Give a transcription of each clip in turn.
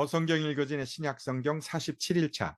성경 읽어진의 신약성경 47일차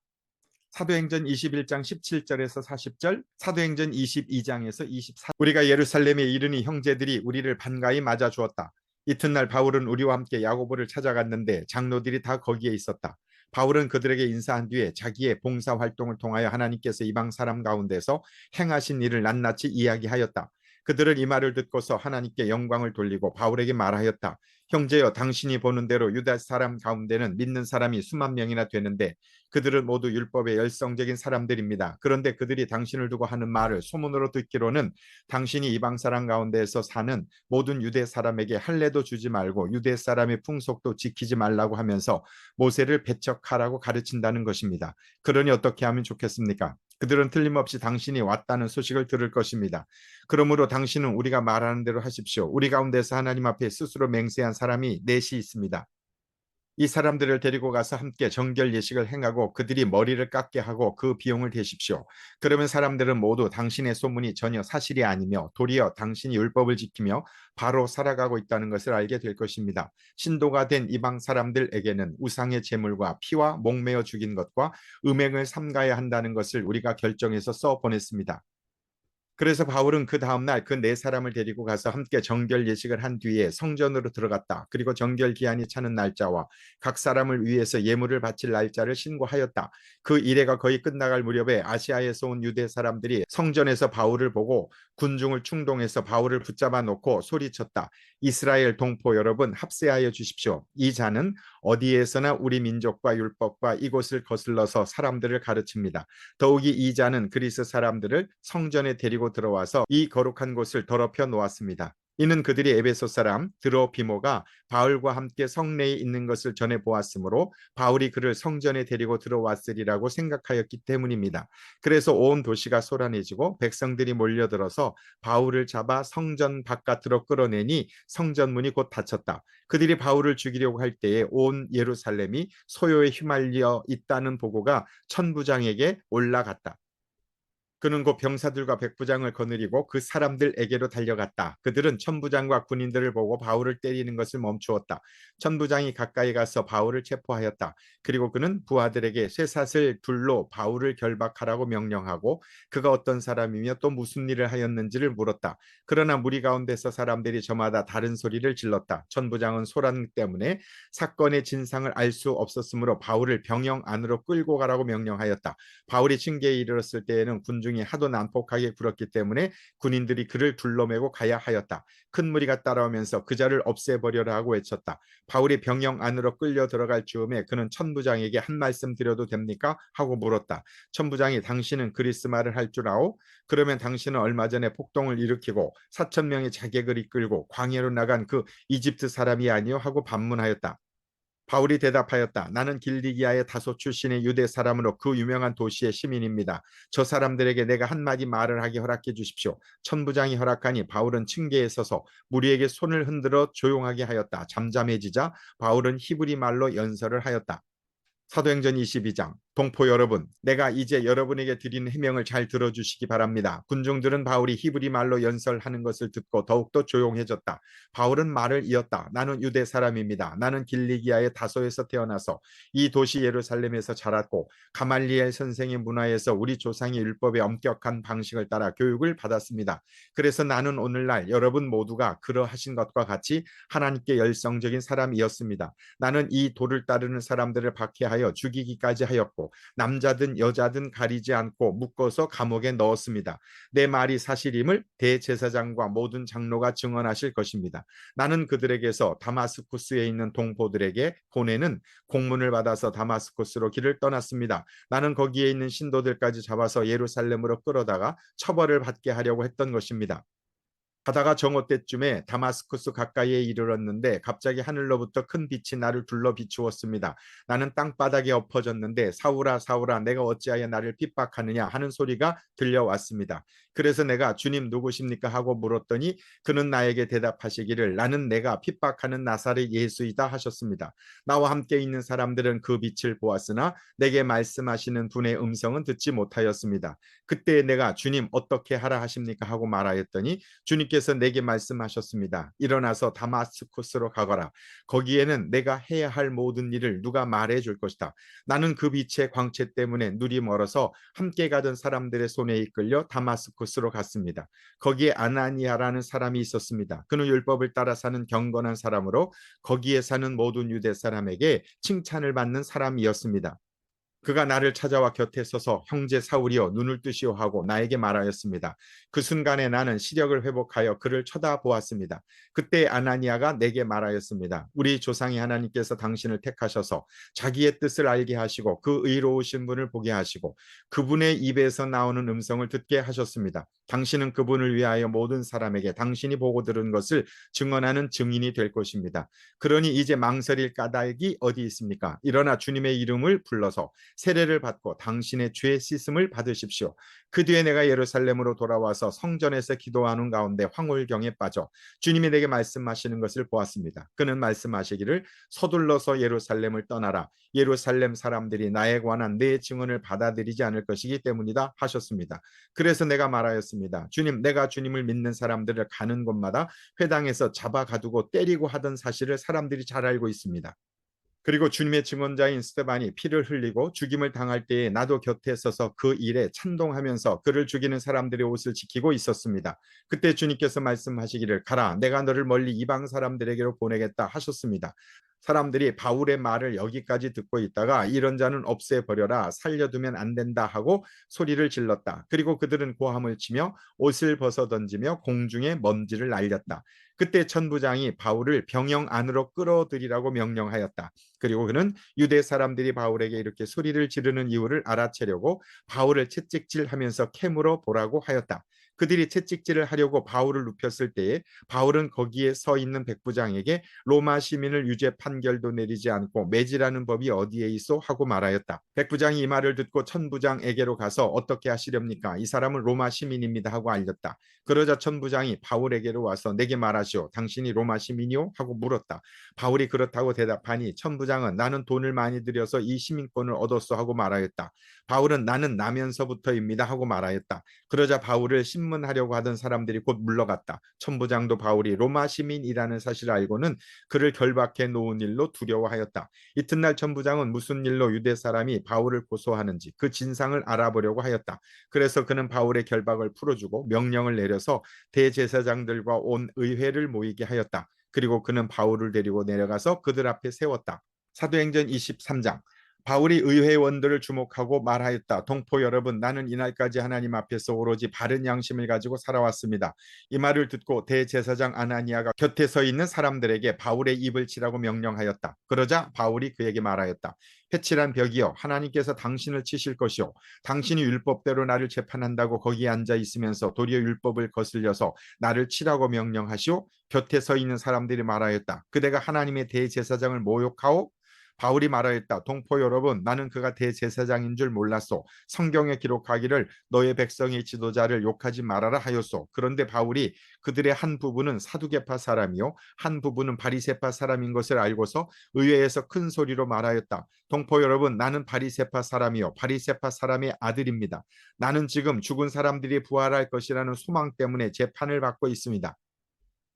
사도행전 21장 17절에서 40절, 사도행전 22장에서 24절. 우리가 예루살렘에 이르니 형제들이 우리를 반가이 맞아 주었다. 이튿날 바울은 우리와 함께 야고보를 찾아갔는데 장로들이 다 거기에 있었다. 바울은 그들에게 인사한 뒤에 자기의 봉사 활동을 통하여 하나님께서 이방 사람 가운데서 행하신 일을 낱낱이 이야기하였다. 그들은 이 말을 듣고서 하나님께 영광을 돌리고 바울에게 말하였다. 형제여, 당신이 보는 대로 유다 사람 가운데는 믿는 사람이 수만 명이나 되는데 그들은 모두 율법의 열성적인 사람들입니다. 그런데 그들이 당신을 두고 하는 말을 소문으로 듣기로는 당신이 이방 사람 가운데에서 사는 모든 유대 사람에게 할례도 주지 말고 유대 사람의 풍속도 지키지 말라고 하면서 모세를 배척하라고 가르친다는 것입니다. 그러니 어떻게 하면 좋겠습니까? 그들은 틀림없이 당신이 왔다는 소식을 들을 것입니다. 그러므로 당신은 우리가 말하는 대로 하십시오. 우리 가운데서 하나님 앞에 스스로 맹세한 사람이 넷이 있습니다. 이 사람들을 데리고 가서 함께 정결 예식을 행하고 그들이 머리를 깎게 하고 그 비용을 대십시오. 그러면 사람들은 모두 당신의 소문이 전혀 사실이 아니며 도리어 당신이 율법을 지키며 바로 살아가고 있다는 것을 알게 될 것입니다. 신도가 된 이방 사람들에게는 우상의 제물과 피와 목매어 죽인 것과 음행을 삼가야 한다는 것을 우리가 결정해서 써 보냈습니다. 그래서 바울은 그 다음날 그 네 사람을 데리고 가서 함께 정결 예식을 한 뒤에 성전으로 들어갔다. 그리고 정결 기한이 차는 날짜와 각 사람을 위해서 예물을 바칠 날짜를 신고하였다. 그 일회가 거의 끝나갈 무렵에 아시아에서 온 유대 사람들이 성전에서 바울을 보고 군중을 충동해서 바울을 붙잡아 놓고 소리쳤다. 이스라엘 동포 여러분, 합세하여 주십시오. 이 자는 어디에서나 우리 민족과 율법과 이곳을 거슬러서 사람들을 가르칩니다. 더욱이 이 자는 그리스 사람들을 성전에 데리고 들어와서 이 거룩한 곳을 더럽혀 놓았습니다. 이는 그들이 에베소 사람 드로비모가 바울과 함께 성내에 있는 것을 전해 보았으므로 바울이 그를 성전에 데리고 들어왔으리라고 생각하였기 때문입니다. 그래서 온 도시가 소란해지고 백성들이 몰려들어서 바울을 잡아 성전 바깥으로 끌어내니 성전문이 곧 닫혔다. 그들이 바울을 죽이려고 할 때에 온 예루살렘이 소요에 휘말려 있다는 보고가 천부장에게 올라갔다. 그는 곧 병사들과 백부장을 거느리고 그 사람들에게로 달려갔다. 그들은 천부장과 군인들을 보고 바울을 때리는 것을 멈추었다. 천부장이 가까이 가서 바울을 체포하였다. 그리고 그는 부하들에게 쇠사슬 둘로 바울을 결박하라고 명령하고 그가 어떤 사람이며 또 무슨 일을 하였는지를 물었다. 그러나 무리 가운데서 사람들이 저마다 다른 소리를 질렀다. 천부장은 소란 때문에 사건의 진상을 알 수 없었으므로 바울을 병영 안으로 끌고 가라고 명령하였다. 바울이 징계에 이르렀을 때에는 군중이 하도 난폭하게 굴었기 때문에 군인들이 그를 둘러매고 가야 하였다. 큰 무리가 따라오면서 그 자를 없애버려라 하고 외쳤다. 바울이 병영 안으로 끌려 들어갈 즈음에 그는 천부장에게 한 말씀 드려도 됩니까? 하고 물었다. 천부장이 당신은 그리스 말을 할 줄 아오? 그러면 당신은 얼마 전에 폭동을 일으키고 4천 명의 자객을 이끌고 광야로 나간 그 이집트 사람이 아니요? 하고 반문하였다. 바울이 대답하였다. 나는 길리기아의 다소 출신의 유대 사람으로 그 유명한 도시의 시민입니다. 저 사람들에게 내가 한마디 말을 하게 허락해 주십시오. 천부장이 허락하니 바울은 층계에 서서 무리에게 손을 흔들어 조용하게 하였다. 잠잠해지자 바울은 히브리 말로 연설을 하였다. 사도행전 22장. 동포 여러분, 내가 이제 여러분에게 드리는 해명을 잘 들어주시기 바랍니다. 군중들은 바울이 히브리 말로 연설하는 것을 듣고 더욱더 조용해졌다. 바울은 말을 이었다. 나는 유대 사람입니다. 나는 길리기아의 다소에서 태어나서 이 도시 예루살렘에서 자랐고 가말리엘 선생의 문화에서 우리 조상의 율법의 엄격한 방식을 따라 교육을 받았습니다. 그래서 나는 오늘날 여러분 모두가 그러하신 것과 같이 하나님께 열성적인 사람이었습니다. 나는 이 도를 따르는 사람들을 박해하여 죽이기까지 하였고 남자든 여자든 가리지 않고 묶어서 감옥에 넣었습니다. 내 말이 사실임을 대제사장과 모든 장로가 증언하실 것입니다. 나는 그들에게서 다마스쿠스에 있는 동포들에게 보내는 공문을 받아서 다마스쿠스로 길을 떠났습니다. 나는 거기에 있는 신도들까지 잡아서 예루살렘으로 끌어다가 처벌을 받게 하려고 했던 것입니다. 가다가 정오 때쯤에 다마스쿠스 가까이에 이르렀는데 갑자기 하늘로부터 큰 빛이 나를 둘러 비추었습니다. 나는 땅바닥에 엎어졌는데 사울아 사울아 내가 어찌하여 나를 핍박하느냐 하는 소리가 들려왔습니다. 그래서 내가 주님 누구십니까 하고 물었더니 그는 나에게 대답하시기를 나는 내가 핍박하는 나사렛 예수이다 하셨습니다. 나와 함께 있는 사람들은 그 빛을 보았으나 내게 말씀하시는 분의 음성은 듣지 못하였습니다. 그때 내가 주님 어떻게 하라 하십니까 하고 말하였더니 주님 주님께서 내게 말씀하셨습니다. 일어나서 다마스쿠스로 가거라. 거기에는 내가 해야 할 모든 일을 누가 말해 줄 것이다. 나는 그 빛의 광채 때문에 눈이 멀어서 함께 가던 사람들의 손에 이끌려 다마스쿠스로 갔습니다. 거기에 아나니아라는 사람이 있었습니다. 그는 율법을 따라 사는 경건한 사람으로 거기에 사는 모든 유대 사람에게 칭찬을 받는 사람이었습니다. 그가 나를 찾아와 곁에 서서 형제 사울이여 눈을 뜨시오 하고 나에게 말하였습니다. 그 순간에 나는 시력을 회복하여 그를 쳐다보았습니다. 그때 아나니아가 내게 말하였습니다. 우리 조상이 하나님께서 당신을 택하셔서 자기의 뜻을 알게 하시고 그 의로우신 분을 보게 하시고 그분의 입에서 나오는 음성을 듣게 하셨습니다. 당신은 그분을 위하여 모든 사람에게 당신이 보고 들은 것을 증언하는 증인이 될 것입니다. 그러니 이제 망설일 까닭이 어디 있습니까? 일어나 주님의 이름을 불러서 세례를 받고 당신의 죄 씻음을 받으십시오. 그 뒤에 내가 예루살렘으로 돌아와서 성전에서 기도하는 가운데 황홀경에 빠져 주님이 내게 말씀하시는 것을 보았습니다. 그는 말씀하시기를 서둘러서 예루살렘을 떠나라. 예루살렘 사람들이 나에 관한 내 증언을 받아들이지 않을 것이기 때문이다 하셨습니다. 그래서 내가 말하였습니다. 주님, 내가 주님을 믿는 사람들을 가는 곳마다 회당에서 잡아가두고 때리고 하던 사실을 사람들이 잘 알고 있습니다. 그리고 주님의 증언자인 스데반이 피를 흘리고 죽임을 당할 때에 나도 곁에 서서 그 일에 찬동하면서 그를 죽이는 사람들의 옷을 지키고 있었습니다. 그때 주님께서 말씀하시기를 가라 내가 너를 멀리 이방 사람들에게로 보내겠다 하셨습니다. 사람들이 바울의 말을 여기까지 듣고 있다가 이런 자는 없애버려라 살려두면 안 된다 하고 소리를 질렀다. 그리고 그들은 고함을 치며 옷을 벗어 던지며 공중에 먼지를 날렸다. 그때 천부장이 바울을 병영 안으로 끌어들이라고 명령하였다. 그리고 그는 유대 사람들이 바울에게 이렇게 소리를 지르는 이유를 알아채려고 바울을 채찍질하면서 캠으로 보라고 하였다. 그들이 채찍질을 하려고 바울을 눕혔을 때에 바울은 거기에 서 있는 백부장에게 로마 시민을 유죄 판결도 내리지 않고 매질하는 법이 어디에 있어 하고 말하였다. 백부장이 이 말을 듣고 천부장에게로 가서 어떻게 하시렵니까? 이 사람은 로마 시민입니다 하고 알렸다. 그러자 천부장이 바울에게로 와서 내게 말하시오. 당신이 로마 시민이오? 하고 물었다. 바울이 그렇다고 대답하니 천부장은 나는 돈을 많이 들여서 이 시민권을 얻었어 하고 말하였다. 바울은 나는 나면서부터입니다 하고 말하였다. 그러자 바울을 신문하려고 하던 사람들이 곧 물러갔다. 천부장도 바울이 로마 시민이라는 사실을 알고는 그를 결박해 놓은 일로 두려워하였다. 이튿날 천부장은 무슨 일로 유대 사람이 바울을 고소하는지 그 진상을 알아보려고 하였다. 그래서 그는 바울의 결박을 풀어주고 명령을 내려서 대제사장들과 온 의회를 모이게 하였다. 그리고 그는 바울을 데리고 내려가서 그들 앞에 세웠다. 사도행전 23장. 바울이 의회원들을 주목하고 말하였다. 동포 여러분, 나는 이날까지 하나님 앞에서 오로지 바른 양심을 가지고 살아왔습니다. 이 말을 듣고 대제사장 아나니아가 곁에 서 있는 사람들에게 바울의 입을 치라고 명령하였다. 그러자 바울이 그에게 말하였다. 회칠한 벽이여, 하나님께서 당신을 치실 것이요 당신이 율법대로 나를 재판한다고 거기에 앉아 있으면서 도리어 율법을 거슬려서 나를 치라고 명령하시오. 곁에 서 있는 사람들이 말하였다. 그대가 하나님의 대제사장을 모욕하오? 바울이 말하였다. 동포 여러분, 나는 그가 대제사장인 줄 몰랐소. 성경에 기록하기를 너의 백성의 지도자를 욕하지 말아라 하였소. 그런데 바울이 그들의 한 부분은 사두개파 사람이요 한 부분은 바리새파 사람인 것을 알고서 의회에서 큰 소리로 말하였다. 동포 여러분, 나는 바리새파 사람이요 바리새파 사람의 아들입니다. 나는 지금 죽은 사람들이 부활할 것이라는 소망 때문에 재판을 받고 있습니다.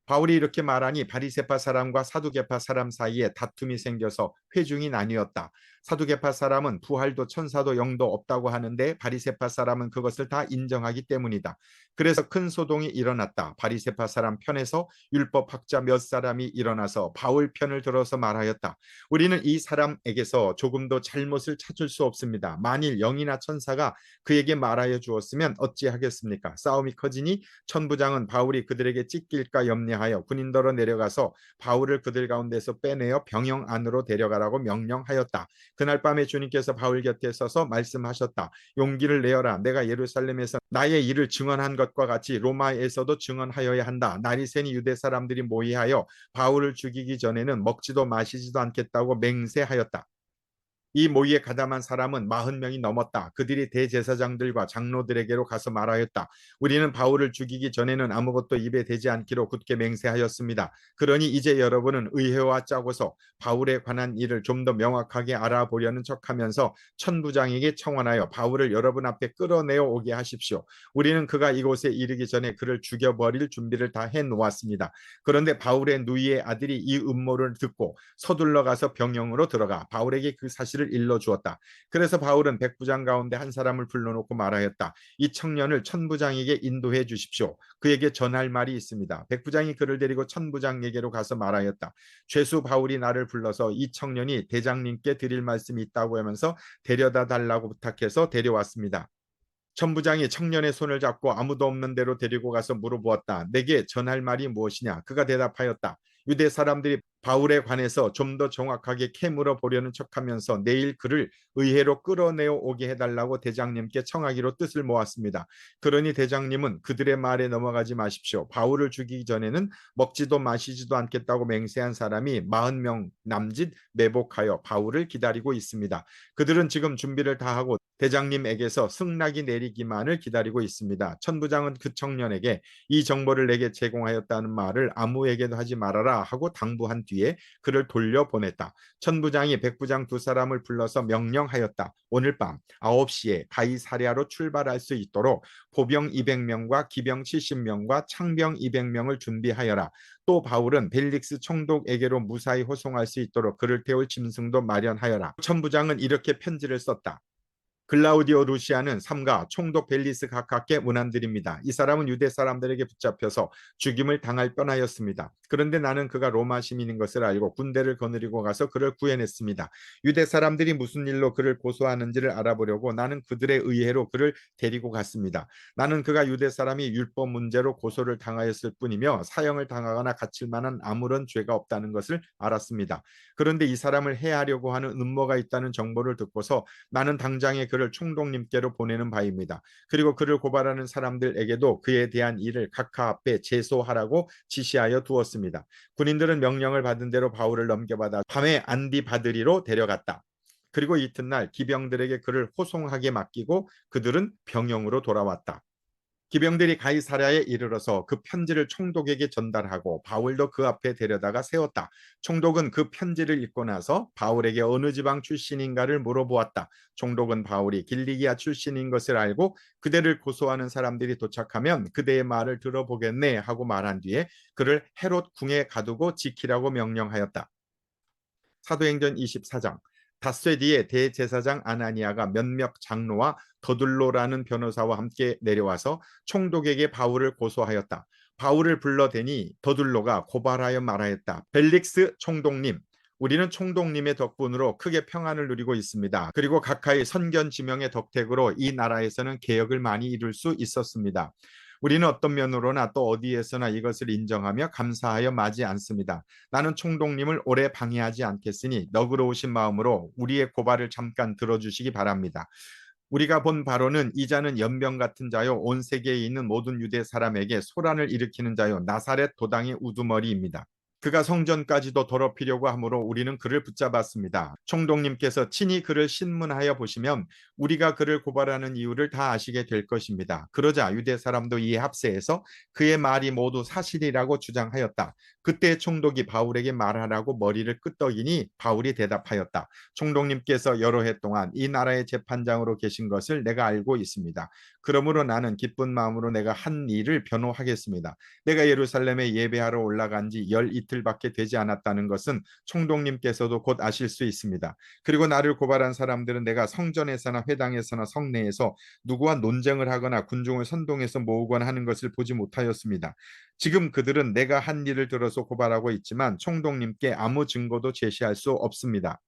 바울이 이렇게 말하니 바리새파 사람과 사두개파 사람 사이에 다툼이 생겨서 회중이 나뉘었다. 사두개파 사람은 부활도 천사도 영도 없다고 하는데 바리새파 사람은 그것을 다 인정하기 때문이다. 그래서 큰 소동이 일어났다. 바리새파 사람 편에서 율법학자 몇 사람이 일어나서 바울 편을 들어서 말하였다. 우리는 이 사람에게서 조금도 잘못을 찾을 수 없습니다. 만일 영이나 천사가 그에게 말하여 주었으면 어찌하겠습니까? 싸움이 커지니 천부장은 바울이 그들에게 찢길까 염려하여 군인더러 내려가서 바울을 그들 가운데서 빼내어 병영 안으로 데려가라고 명령하였다. 그날 밤에 주님께서 바울 곁에 서서 말씀하셨다. 용기를 내어라. 내가 예루살렘에서 나의 일을 증언한 것과 같이 로마에서도 증언하여야 한다. 날이 새니 유대 사람들이 모이하여 바울을 죽이기 전에는 먹지도 마시지도 않겠다고 맹세하였다. 이 모의에 가담한 사람은 40명이 넘었다. 그들이 대제사장들과 장로들에게로 가서 말하였다. 우리는 바울을 죽이기 전에는 아무것도 입에 대지 않기로 굳게 맹세하였습니다. 그러니 이제 여러분은 의회와 짜고서 바울에 관한 일을 좀 더 명확하게 알아보려는 척하면서 천부장에게 청원하여 바울을 여러분 앞에 끌어내어 오게 하십시오. 우리는 그가 이곳에 이르기 전에 그를 죽여버릴 준비를 다 해놓았습니다. 그런데 바울의 누이의 아들이 이 음모를 듣고 서둘러 가서 병영으로 들어가 바울에게 그 사실을 일러주었다. 그래서 바울은 백부장 가운데 한 사람을 불러놓고 말하였다. 이 청년을 천부장에게 인도해 주십시오. 그에게 전할 말이 있습니다. 백부장이 그를 데리고 천부장에게로 가서 말하였다. 죄수 바울이 나를 불러서 이 청년이 대장님께 드릴 말씀이 있다고 하면서 데려다 달라고 부탁해서 데려왔습니다. 천부장이 청년의 손을 잡고 아무도 없는 데로 데리고 가서 물어보았다. 내게 전할 말이 무엇이냐? 그가 대답하였다. 유대 사람들이 바울에 관해서 좀 더 정확하게 캐물어 보려는 척하면서 내일 그를 의회로 끌어내어 오게 해달라고 대장님께 청하기로 뜻을 모았습니다. 그러니 대장님은 그들의 말에 넘어가지 마십시오. 바울을 죽이기 전에는 먹지도 마시지도 않겠다고 맹세한 사람이 40명 남짓 매복하여 바울을 기다리고 있습니다. 그들은 지금 준비를 다 하고 대장님에게서 승낙이 내리기만을 기다리고 있습니다. 천부장은 그 청년에게 이 정보를 내게 제공하였다는 말을 아무에게도 하지 말아라 하고 당부한 뒤에 그를 돌려보냈다. 천부장이 백부장 두 사람을 불러서 명령하였다. 오늘 밤 9시에 가이사랴로 출발할 수 있도록 보병 200명과 기병 70명과 창병 200명을 준비하여라. 또 바울은 벨릭스 총독에게로 무사히 호송할 수 있도록 그를 태울 짐승도 마련하여라. 천부장은 이렇게 편지를 썼다. 글라우디오 루시아는 삼가 총독 벨리스 각하께 문안드립니다. 이 사람은 유대 사람들에게 붙잡혀서 죽임을 당할 뻔하였습니다. 그런데 나는 그가 로마 시민인 것을 알고 군대를 거느리고 가서 그를 구해냈습니다. 유대 사람들이 무슨 일로 그를 고소하는지를 알아보려고 나는 그들의 의회로 그를 데리고 갔습니다. 나는 그가 유대 사람이 율법 문제로 고소를 당하였을 뿐이며 사형을 당하거나 갇힐 만한 아무런 죄가 없다는 것을 알았습니다. 그런데 이 사람을 해하려고 하는 음모가 있다는 정보를 듣고서 나는 당장에 그를 총독님께로 보내는 바입니다. 그리고 그를 고발하는 사람들에게도 그에 대한 일을 각하 앞에 제소하라고 지시하여 두었습니다. 군인들은 명령을 받은 대로 바울을 넘겨받아 밤에 안디바드리로 데려갔다. 그리고 이튿날 기병들에게 그를 호송하게 맡기고 그들은 병영으로 돌아왔다. 기병들이 가이사랴에 이르러서 그 편지를 총독에게 전달하고 바울도 그 앞에 데려다가 세웠다. 총독은 그 편지를 읽고 나서 바울에게 어느 지방 출신인가를 물어보았다. 총독은 바울이 길리기아 출신인 것을 알고 그대를 고소하는 사람들이 도착하면 그대의 말을 들어보겠네 하고 말한 뒤에 그를 헤롯 궁에 가두고 지키라고 명령하였다. 사도행전 24장. 닷새 뒤에 대제사장 아나니아가 몇몇 장로와 더둘로라는 변호사와 함께 내려와서 총독에게 바울을 고소하였다. 바울을 불러대니 더둘로가 고발하여 말하였다. 벨릭스 총독님, 우리는 총독님의 덕분으로 크게 평안을 누리고 있습니다. 그리고 각하의 선견 지명의 덕택으로 이 나라에서는 개혁을 많이 이룰 수 있었습니다. 우리는 어떤 면으로나 또 어디에서나 이것을 인정하며 감사하여 마지 않습니다. 나는 총독님을 오래 방해하지 않겠으니 너그러우신 마음으로 우리의 고발을 잠깐 들어주시기 바랍니다. 우리가 본 바로는 이 자는 연병 같은 자요 온 세계에 있는 모든 유대 사람에게 소란을 일으키는 자요 나사렛 도당의 우두머리입니다. 그가 성전까지도 더럽히려고 하므로 우리는 그를 붙잡았습니다. 총독님께서 친히 그를 신문하여 보시면 우리가 그를 고발하는 이유를 다 아시게 될 것입니다. 그러자 유대 사람도 이에 합세해서 그의 말이 모두 사실이라고 주장하였다. 그때 총독이 바울에게 말하라고 머리를 끄덕이니 바울이 대답하였다. 총독님께서 여러 해 동안 이 나라의 재판장으로 계신 것을 내가 알고 있습니다. 그러므로 나는 기쁜 마음으로 내가 한 일을 변호하겠습니다. 내가 예루살렘에 예배하러 올라간 지 열 이틀밖에 되지 않았다는 것은 총독님께서도 곧 아실 수 있습니다. 그리고 나를 고발한 사람들은 내가 성전에서나 회당에서나 성내에서 누구와 논쟁을 하거나 군중을 선동해서 모으거나 하는 것을 보지 못하였습니다. 지금 그들은 내가 한 일을 들어서 고발하고 있지만 총독님께 아무 증거도 제시할 수 없습니다.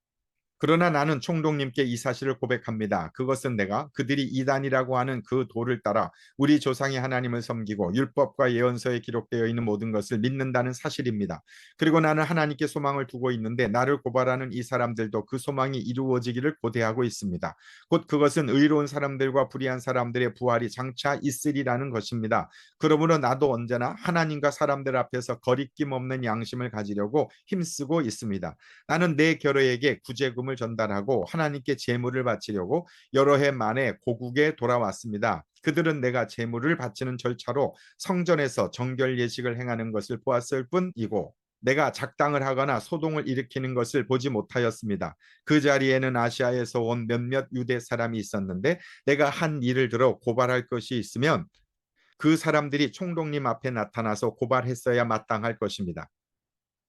그러나 나는 총독님께 이 사실을 고백합니다. 그것은 내가 그들이 이단이라고 하는 그 도를 따라 우리 조상이 하나님을 섬기고 율법과 예언서에 기록되어 있는 모든 것을 믿는다는 사실입니다. 그리고 나는 하나님께 소망을 두고 있는데 나를 고발하는 이 사람들도 그 소망이 이루어지기를 고대하고 있습니다. 곧 그것은 의로운 사람들과 불의한 사람들의 부활이 장차 있으리라는 것입니다. 그러므로 나도 언제나 하나님과 사람들 앞에서 거리낌 없는 양심을 가지려고 힘쓰고 있습니다. 나는 내 결혼에게 구제금을 헌금을 전달하고 하나님께 제물을 바치려고 여러 해 만에 고국에 돌아왔습니다. 그들은 내가 제물을 바치는 절차로 성전에서 정결 예식을 행하는 것을 보았을 뿐이고 내가 작당을 하거나 소동을 일으키는 것을 보지 못하였습니다. 그 자리에는 아시아에서 온 몇몇 유대 사람이 있었는데 내가 한 일을 들어 고발할 것이 있으면 그 사람들이 총독님 앞에 나타나서 고발했어야 마땅할 것입니다.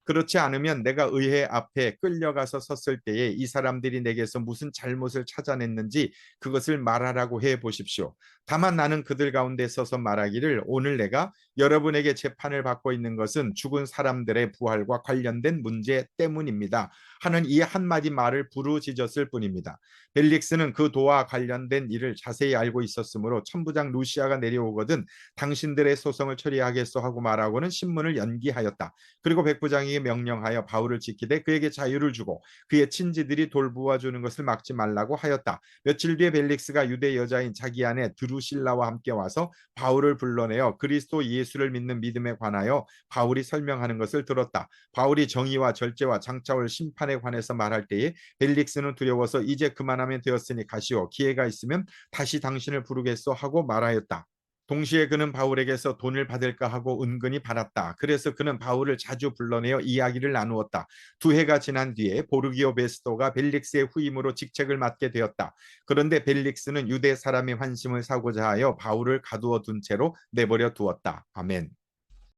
그렇지 않으면 내가 의회 앞에 끌려가서 섰을 때에 이 사람들이 내게서 무슨 잘못을 찾아냈는지 그것을 말하라고 해 보십시오. 다만 나는 그들 가운데 서서 말하기를 오늘 내가 여러분에게 재판을 받고 있는 것은 죽은 사람들의 부활과 관련된 문제 때문입니다. 하는 이 한마디 말을 부르짖었을 뿐입니다. 벨릭스는 그 도와 관련된 일을 자세히 알고 있었으므로 천부장 루시아가 내려오거든 당신들의 소송을 처리하겠소 하고 말하고는 신문을 연기하였다. 그리고 백부장에게 명령하여 바울을 지키되 그에게 자유를 주고 그의 친지들이 돌보아 주는 것을 막지 말라고 하였다. 며칠 뒤에 벨릭스가 유대 여자인 자기 아내 드루실라와 함께 와서 바울을 불러내어 그리스도 예수를 믿는 믿음에 관하여 바울이 설명하는 것을 들었다. 바울이 정의와 절제와 장차 올 심판에 관해서 말할 때에 벨릭스는 두려워서 이제 그만하면 되었으니 가시오. 기회가 있으면 다시 당신을 부르겠소 하고 말하였다. 동시에 그는 바울에게서 돈을 받을까 하고 은근히 받았다. 그래서 그는 바울을 자주 불러내어 이야기를 나누었다. 두 해가 지난 뒤에 보르기오 베스토가 벨릭스의 후임으로 직책을 맡게 되었다. 그런데 벨릭스는 유대 사람의 환심을 사고자 하여 바울을 가두어 둔 채로 내버려 두었다. 아멘.